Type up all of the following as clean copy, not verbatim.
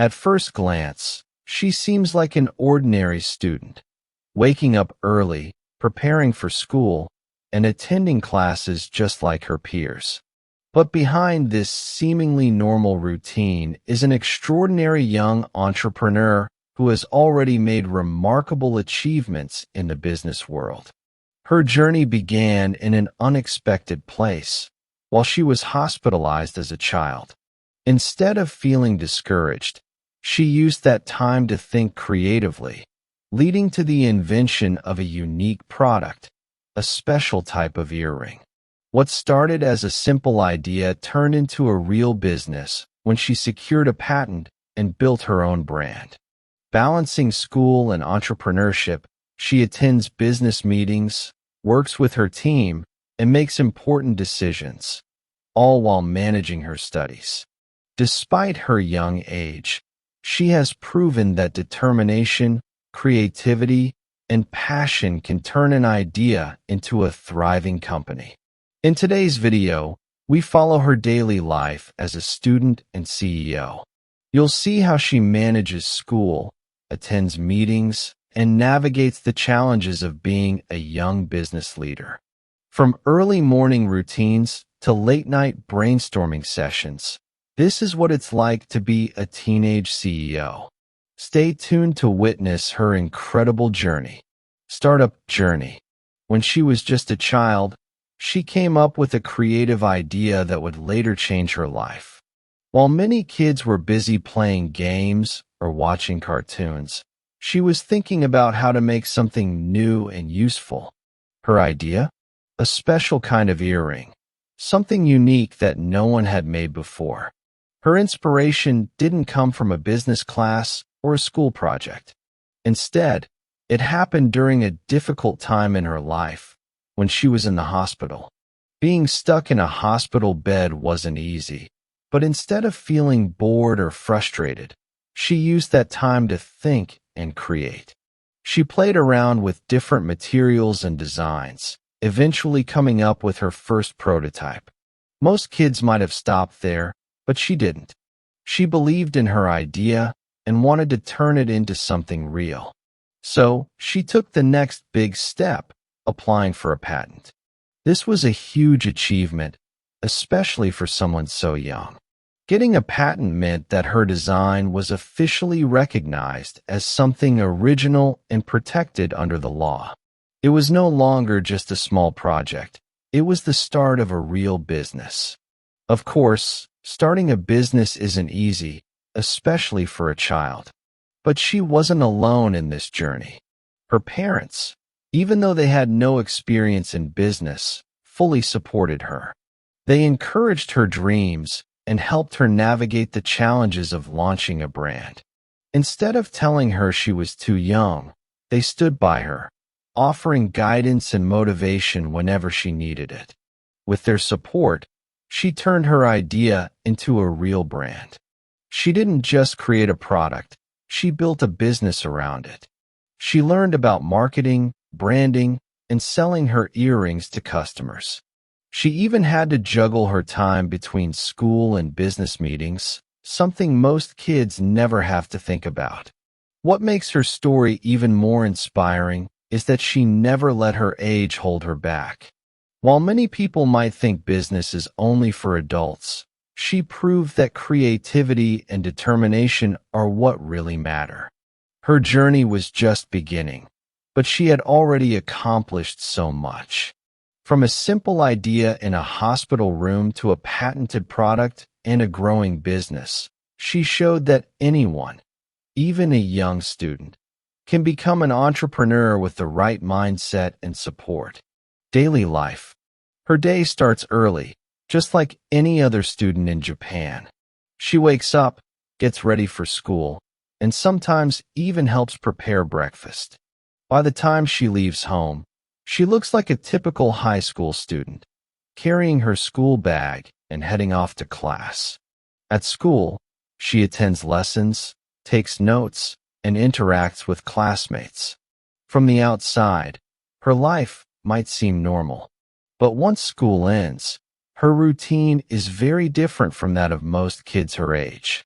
At first glance, she seems like an ordinary student, waking up early, preparing for school, and attending classes just like her peers. But behind this seemingly normal routine is an extraordinary young entrepreneur who has already made remarkable achievements in the business world. Her journey began in an unexpected place, while she was hospitalized as a child. Instead of feeling discouraged, she used that time to think creatively, leading to the invention of a unique product, a special type of earring. What started as a simple idea turned into a real business when she secured a patent and built her own brand. Balancing school and entrepreneurship, she attends business meetings, works with her team, and makes important decisions, all while managing her studies. Despite her young age, she has proven that determination, creativity, and passion can turn an idea into a thriving company. In today's video, we follow her daily life as a student and CEO. You'll see how she manages school, attends meetings, and navigates the challenges of being a young business leader. From early morning routines to late-night brainstorming sessions, this is what it's like to be a teenage CEO. Stay tuned to witness her incredible journey. Startup journey. When she was just a child, she came up with a creative idea that would later change her life. While many kids were busy playing games or watching cartoons, she was thinking about how to make something new and useful. Her idea? A special kind of earring, something unique that no one had made before. Her inspiration didn't come from a business class or a school project. Instead, it happened during a difficult time in her life, when she was in the hospital. Being stuck in a hospital bed wasn't easy, but instead of feeling bored or frustrated, she used that time to think and create. She played around with different materials and designs, eventually coming up with her first prototype. Most kids might have stopped there, but she didn't. She believed in her idea and wanted to turn it into something real. So she took the next big step, applying for a patent. This was a huge achievement, especially for someone so young. Getting a patent meant that her design was officially recognized as something original and protected under the law. It was no longer just a small project. It was the start of a real business. Of course, starting a business isn't easy, especially for a child. But she wasn't alone in this journey. Her parents, even though they had no experience in business, fully supported her. They encouraged her dreams and helped her navigate the challenges of launching a brand. Instead of telling her she was too young, they stood by her, offering guidance and motivation whenever she needed it. With their support, she turned her idea into a real brand. She didn't just create a product, she built a business around it. She learned about marketing, branding, and selling her earrings to customers. She even had to juggle her time between school and business meetings, something most kids never have to think about. What makes her story even more inspiring is that she never let her age hold her back. While many people might think business is only for adults, she proved that creativity and determination are what really matter. Her journey was just beginning, but she had already accomplished so much. From a simple idea in a hospital room to a patented product and a growing business, she showed that anyone, even a young student, can become an entrepreneur with the right mindset and support. Daily life. Her day starts early, just like any other student in Japan. She wakes up, gets ready for school, and sometimes even helps prepare breakfast. By the time she leaves home, she looks like a typical high school student, carrying her school bag and heading off to class. At school, she attends lessons, takes notes, and interacts with classmates. From the outside, her life might seem normal, but once school ends, her routine is very different from that of most kids her age.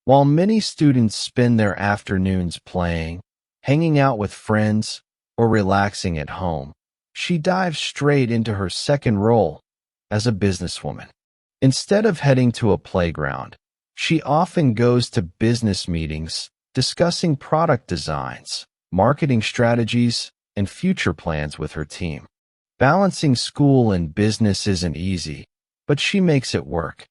While many students spend their afternoons playing, hanging out with friends, or relaxing at home, she dives straight into her second role as a businesswoman. Instead of heading to a playground, she often goes to business meetings discussing product designs, marketing strategies, and future plans with her team. Balancing school and business isn't easy, but she makes it work.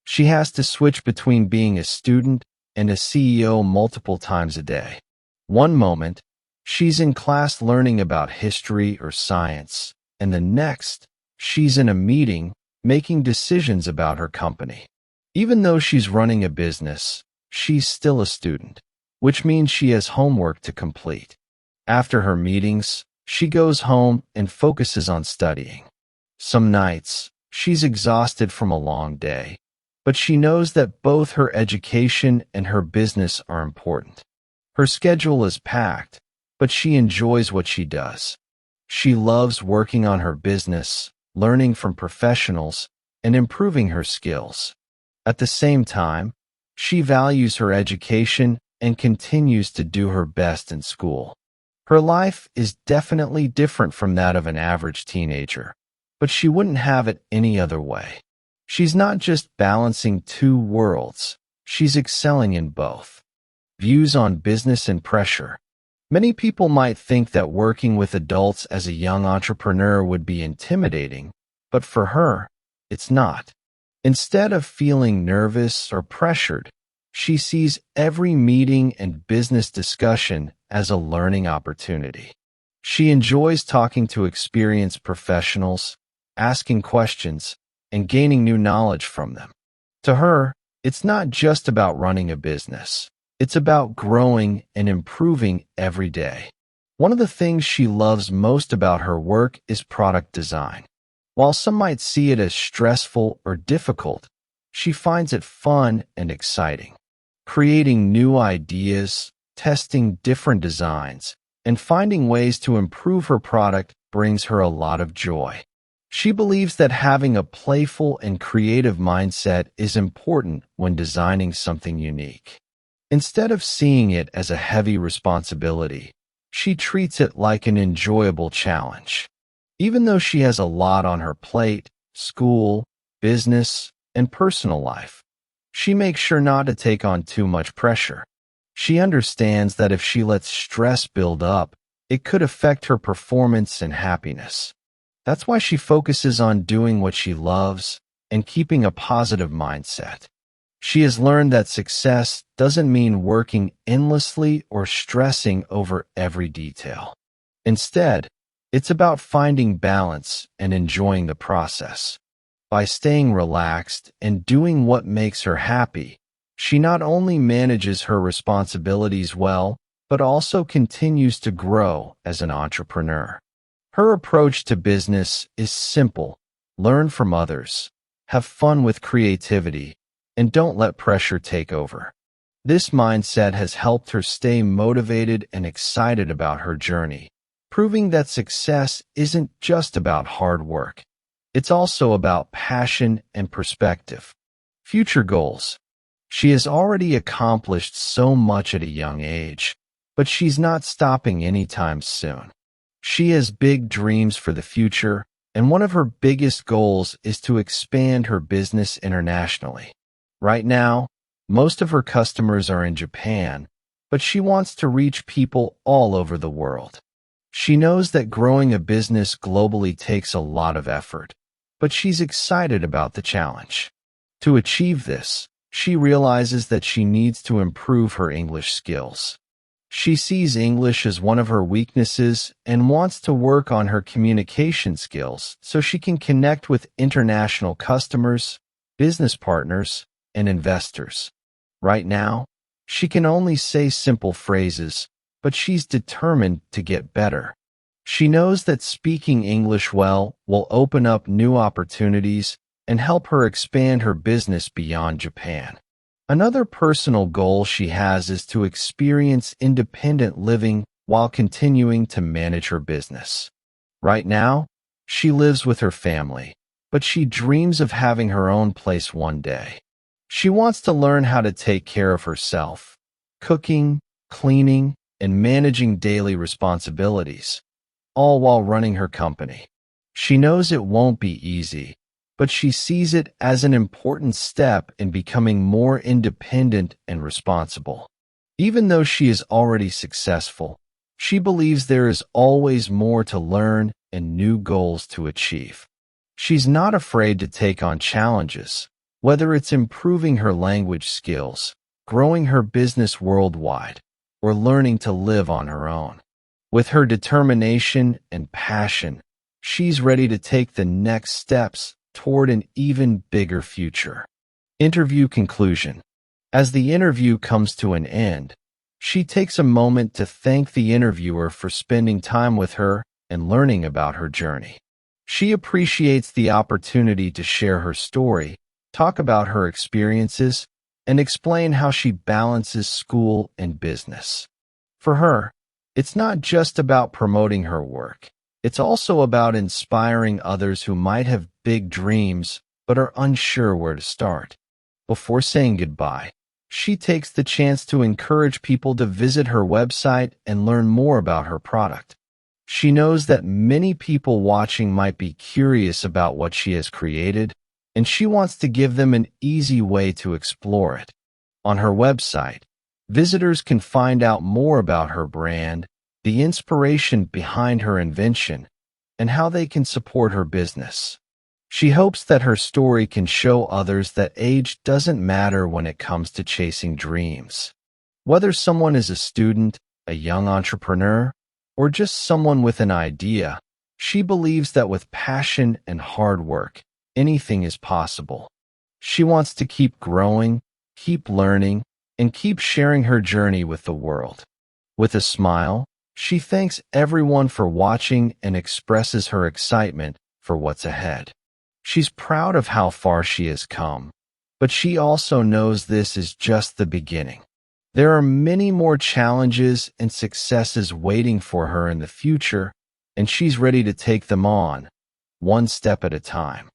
She has to switch between being a student and a CEO multiple times a day. One moment, she's in class learning about history or science, and the next, she's in a meeting making decisions about her company. Even though she's running a business, she's still a student, which means she has homework to complete. After her meetings, she goes home and focuses on studying. Some nights, she's exhausted from a long day, but she knows that both her education and her business are important. Her schedule is packed, but she enjoys what she does. She loves working on her business, learning from professionals, and improving her skills. At the same time, she values her education and continues to do her best in school. Her life is definitely different from that of an average teenager, but she wouldn't have it any other way. She's not just balancing two worlds, she's excelling in both. Views on business and pressure. Many people might think that working with adults as a young entrepreneur would be intimidating, but for her, it's not. Instead of feeling nervous or pressured, she sees every meeting and business discussion as a learning opportunity. She enjoys talking to experienced professionals, asking questions, and gaining new knowledge from them. To her, it's not just about running a business. It's about growing and improving every day. One of the things she loves most about her work is product design. While some might see it as stressful or difficult, she finds it fun and exciting. Creating new ideas, testing different designs, and finding ways to improve her product brings her a lot of joy. She believes that having a playful and creative mindset is important when designing something unique. Instead of seeing it as a heavy responsibility, she treats it like an enjoyable challenge. Even though she has a lot on her plate, school, business, and personal life, she makes sure not to take on too much pressure. She understands that if she lets stress build up, it could affect her performance and happiness. That's why she focuses on doing what she loves and keeping a positive mindset. She has learned that success doesn't mean working endlessly or stressing over every detail. Instead, it's about finding balance and enjoying the process. By staying relaxed and doing what makes her happy, she not only manages her responsibilities well, but also continues to grow as an entrepreneur. Her approach to business is simple: learn from others, have fun with creativity, and don't let pressure take over. This mindset has helped her stay motivated and excited about her journey, proving that success isn't just about hard work. It's also about passion and perspective. Future goals. She has already accomplished so much at a young age, but she's not stopping anytime soon. She has big dreams for the future, and one of her biggest goals is to expand her business internationally. Right now, most of her customers are in Japan, but she wants to reach people all over the world. She knows that growing a business globally takes a lot of effort, but she's excited about the challenge. To achieve this, she realizes that she needs to improve her English skills. She sees English as one of her weaknesses and wants to work on her communication skills so she can connect with international customers, business partners, and investors. Right now, she can only say simple phrases, but she's determined to get better. She knows that speaking English well will open up new opportunities and help her expand her business beyond Japan. Another personal goal she has is to experience independent living while continuing to manage her business. Right now, she lives with her family, but she dreams of having her own place one day. She wants to learn how to take care of herself, cooking, cleaning, and managing daily responsibilities, all while running her company. She knows it won't be easy, but she sees it as an important step in becoming more independent and responsible. Even though she is already successful, she believes there is always more to learn and new goals to achieve. She's not afraid to take on challenges, whether it's improving her language skills, growing her business worldwide, or learning to live on her own. With her determination and passion, she's ready to take the next steps toward an even bigger future. Interview conclusion. As the interview comes to an end, she takes a moment to thank the interviewer for spending time with her and learning about her journey. She appreciates the opportunity to share her story, talk about her experiences, and explain how she balances school and business. For her, it's not just about promoting her work. It's also about inspiring others who might have big dreams but are unsure where to start. Before saying goodbye, she takes the chance to encourage people to visit her website and learn more about her product. She knows that many people watching might be curious about what she has created, and she wants to give them an easy way to explore it. On her website, visitors can find out more about her brand, the inspiration behind her invention, and how they can support her business. She hopes that her story can show others that age doesn't matter when it comes to chasing dreams. Whether someone is a student, a young entrepreneur, or just someone with an idea, she believes that with passion and hard work, anything is possible. She wants to keep growing, keep learning, and keep sharing her journey with the world. With a smile, she thanks everyone for watching and expresses her excitement for what's ahead. She's proud of how far she has come, but she also knows this is just the beginning. There are many more challenges and successes waiting for her in the future, and she's ready to take them on, one step at a time.